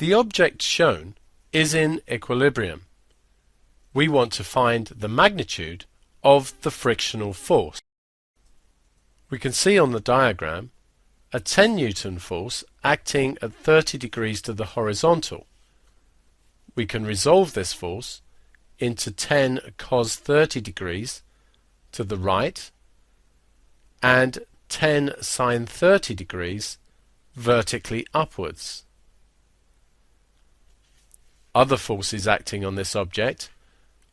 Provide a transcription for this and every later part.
The object shown is in equilibrium. We want to find the magnitude of the frictional force. We can see on the diagram a 10 Newton force acting at 30 degrees to the horizontal. We can resolve this force into 10 cos 30 degrees to the right and 10 sin 30 degrees vertically upwards. Other forces acting on this object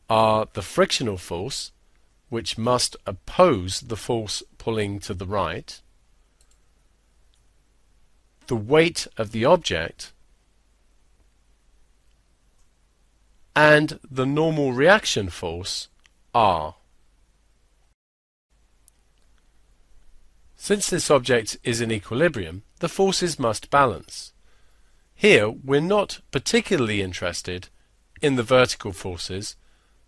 are the frictional force, which must oppose the force pulling to the right, the weight of the object, and the normal reaction force, R. Since this object is in equilibrium, the forces must balance. Here we're not particularly interested in the vertical forces,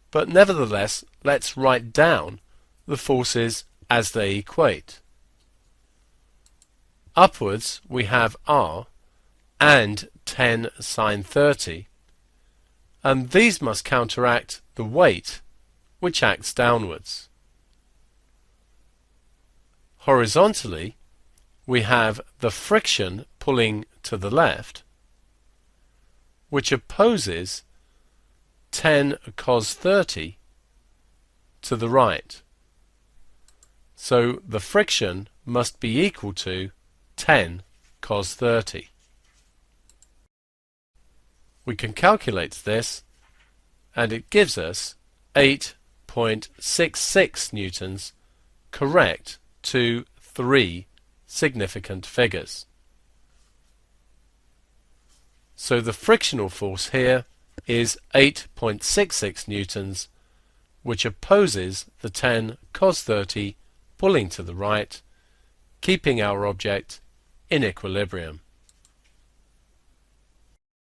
but nevertheless let's write down the forces as they equate. Upwards we have R and 10 sin 30, and these must counteract the weight which acts downwards. Horizontally we have the friction pulling to the left, which opposes 10 cos 30 to the right. So the friction must be equal to 10 cos 30. We can calculate this, and it gives us 8.66 newtons, correct to 3 significant figures. So the frictional force here is 8.66 newtons, which opposes the 10 cos 30 pulling to the right, keeping our object in equilibrium.